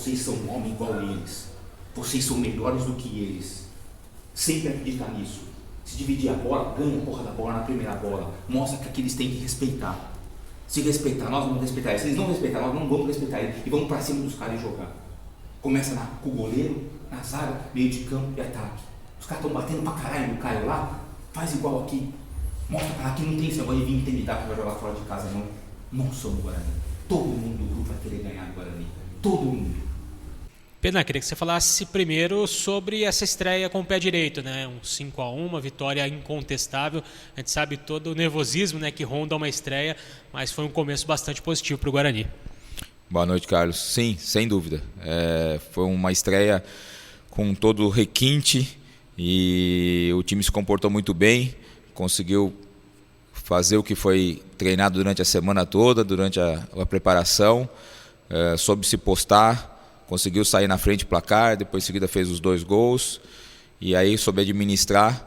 vocês são um homem igual a eles. Vocês são melhores do que eles. Sempre acreditar nisso. Se dividir a bola, ganha a porra da bola na primeira bola. Mostra que aqui eles têm que respeitar. Se respeitar, nós vamos respeitar eles. Se eles não respeitar, nós não vamos respeitar eles. E vamos pra cima dos caras e jogar. Começa com o goleiro, na zaga, meio de campo e ataque. Os caras estão batendo pra caralho no Caio lá. Faz igual aqui. Mostra pra lá que não tem esse negócio de vir intimidar pra jogar fora de casa, não. Não somos o Guarani. Todo mundo do grupo vai querer ganhar do Guarani. Todo mundo. Pena, queria que você falasse primeiro sobre essa estreia com o pé direito, né? Um 5-1, uma vitória incontestável. A gente sabe todo o nervosismo, né, que ronda uma estreia, mas foi um começo bastante positivo para o Guarani. Boa noite, Carlos. Sim, sem dúvida. Foi uma estreia com todo o requinte e o time se comportou muito bem, conseguiu fazer o que foi treinado durante a semana toda, durante a preparação, soube se postar, conseguiu sair na frente do placar, depois em seguida fez os 2 gols, e aí soube administrar.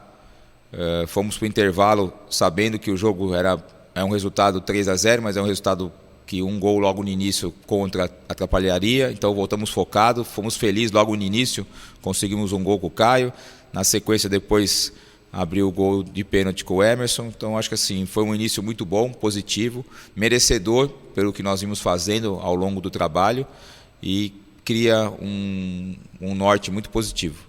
Fomos para o intervalo sabendo que o jogo é um resultado 3-0, mas é um resultado que um gol logo no início contra atrapalharia, então voltamos focados, fomos felizes logo no início, conseguimos um gol com o Caio, na sequência depois abriu o gol de pênalti com o Emerson, então acho que assim, foi um início muito bom, positivo, merecedor pelo que nós vimos fazendo ao longo do trabalho e cria um norte muito positivo.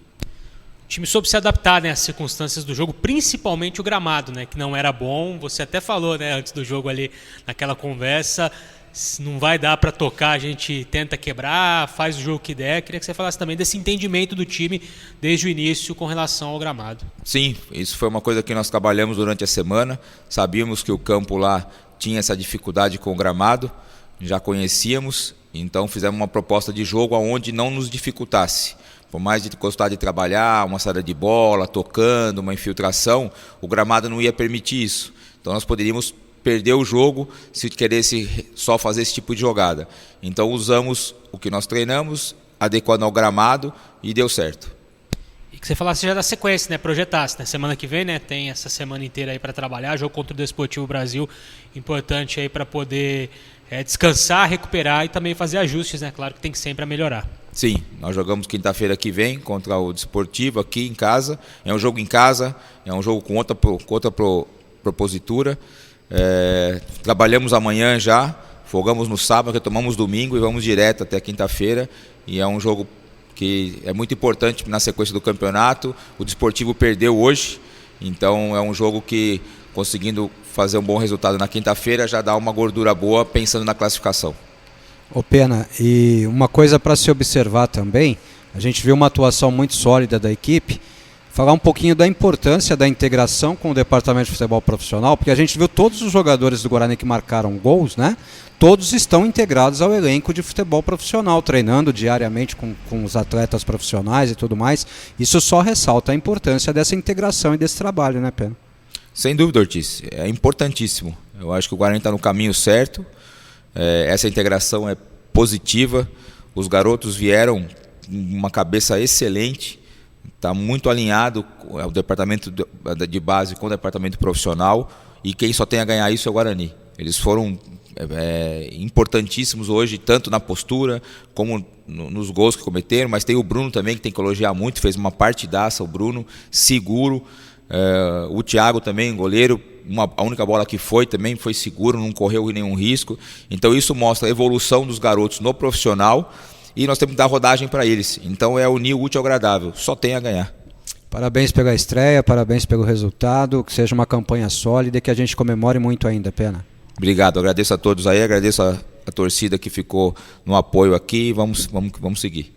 O time soube se adaptar, né, às circunstâncias do jogo, principalmente o gramado, né, que não era bom. Você até falou, né, antes do jogo ali, naquela conversa, se não vai dar para tocar, a gente tenta quebrar, faz o jogo que der. Queria que você falasse também desse entendimento do time desde o início com relação ao gramado. Sim, isso foi uma coisa que nós trabalhamos durante a semana. Sabíamos que o campo lá tinha essa dificuldade com o gramado, já conhecíamos, então fizemos uma proposta de jogo onde não nos dificultasse. Por mais de gostar de trabalhar, uma saída de bola, tocando, uma infiltração, o gramado não ia permitir isso. Então nós poderíamos perder o jogo se queresse só fazer esse tipo de jogada. Então usamos o que nós treinamos, adequando ao gramado, e deu certo. E que você falasse já da sequência, né? Projetasse, né? Semana que vem, né? Tem essa semana inteira aí para trabalhar, jogo contra o Desportivo Brasil, importante aí para poder descansar, recuperar e também fazer ajustes, né? Claro que tem que sempre a melhorar. Sim, nós jogamos quinta-feira que vem contra o Desportivo aqui em casa. É um jogo em casa, é um jogo com outra propositura. Trabalhamos amanhã já, folgamos no sábado, retomamos domingo e vamos direto até quinta-feira. E é um jogo que é muito importante na sequência do campeonato. O Desportivo perdeu hoje, então é um jogo que, conseguindo fazer um bom resultado na quinta-feira, já dá uma gordura boa pensando na classificação. Ô Pena, e uma coisa para se observar também, a gente viu uma atuação muito sólida da equipe, falar um pouquinho da importância da integração com o departamento de futebol profissional, porque a gente viu todos os jogadores do Guarani que marcaram gols, né? Todos estão integrados ao elenco de futebol profissional, treinando diariamente com os atletas profissionais e tudo mais. Isso só ressalta a importância dessa integração e desse trabalho, né, Pena? Sem dúvida, Ortiz, é importantíssimo. Eu acho que o Guarani está no caminho certo. Essa integração é positiva, os garotos vieram com uma cabeça excelente, está muito alinhado o departamento de base com o departamento profissional, e quem só tem a ganhar isso é o Guarani. Eles foram importantíssimos hoje, tanto na postura como nos gols que cometeram, mas tem o Bruno também, que tem que elogiar muito, fez uma partidaça, o Bruno, seguro. O Thiago também, goleiro, a única bola que foi também foi seguro, não correu nenhum risco. Então isso mostra a evolução dos garotos no profissional e nós temos que dar rodagem para eles. Então é unir o útil ao agradável, só tem a ganhar. Parabéns pela estreia, parabéns pelo resultado, que seja uma campanha sólida e que a gente comemore muito ainda, Pena. Obrigado, agradeço a todos aí, agradeço a torcida que ficou no apoio aqui, vamos seguir.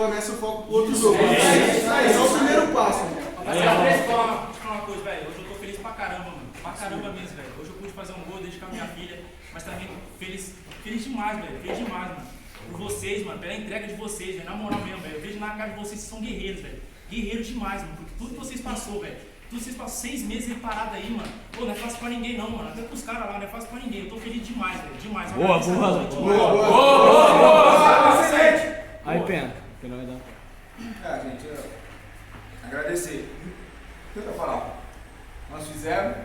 começa o foco pro outro jogo. É só o primeiro passo. Deixa eu falar uma coisa, velho. Hoje eu tô feliz pra caramba, mano. Pra caramba mesmo, velho. Hoje eu pude fazer um gol, dedicar a minha filha, mas também feliz demais, velho. Feliz demais, mano. Por vocês, mano, pela entrega de vocês, velho. Na moral mesmo, velho. Eu vejo na cara de vocês que são guerreiros, velho. Guerreiros demais, mano. Porque tudo que vocês passou, velho. Tudo que vocês passam 6 meses aí parado aí, mano. Pô, não é fácil pra ninguém, não, mano. Até pros caras lá, não é fácil pra ninguém. Eu tô feliz demais, velho. Demais. Boa. Aí, Pena. Pena vai dar. Gente, agradecer. O que eu ia falar? Nós fizemos,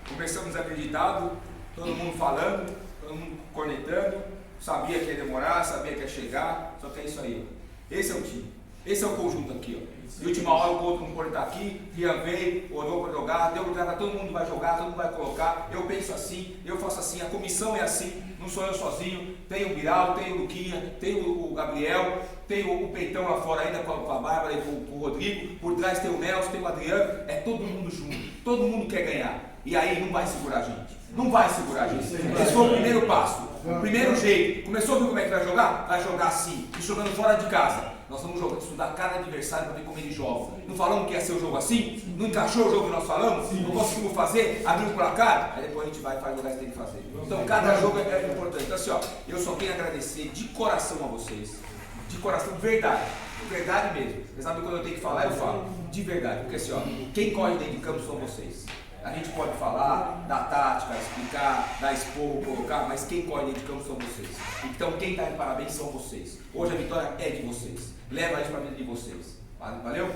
começamos acreditado, todo mundo falando, todo mundo cornetando, sabia que ia demorar, sabia que ia chegar, só que é isso aí. Esse é o time, esse é o conjunto aqui, ó. De última hora o outro não pode estar aqui, Rian veio, orou para jogar, deu lugar, todo mundo vai jogar, todo mundo vai colocar. Eu penso assim, eu faço assim, a comissão é assim, não sou eu sozinho. Tem o Biral, tem o Luquinha, tem o Gabriel, tem o Peitão lá fora ainda com a Bárbara e com o Rodrigo, por trás tem o Nelson, tem o Adriano, é todo mundo junto, todo mundo quer ganhar. E aí não vai segurar a gente, não vai segurar a gente. Esse foi o primeiro passo, o primeiro jeito. Começou a ver como é que vai jogar? Vai jogar assim, e jogando fora de casa. Nós estamos jogando, estudar cada adversário para ver como ele joga. Não falamos que ia ser o jogo assim? Não encaixou o jogo que nós falamos? Não conseguimos fazer? Abriu o placar? Aí depois a gente vai e faz o resto que tem que fazer. Então cada jogo é importante. Então assim, ó, eu só tenho a agradecer de coração a vocês. De coração, verdade. Verdade mesmo. Vocês sabem quando eu tenho que falar, eu falo. De verdade. Porque assim, ó, quem corre dentro de campo são vocês. A gente pode falar, dar tática, explicar, dar esporro, colocar, mas quem corre dentro de campo são vocês. Então quem está de parabéns são vocês. Hoje a vitória é de vocês. Leva isso para a vida de vocês. Valeu?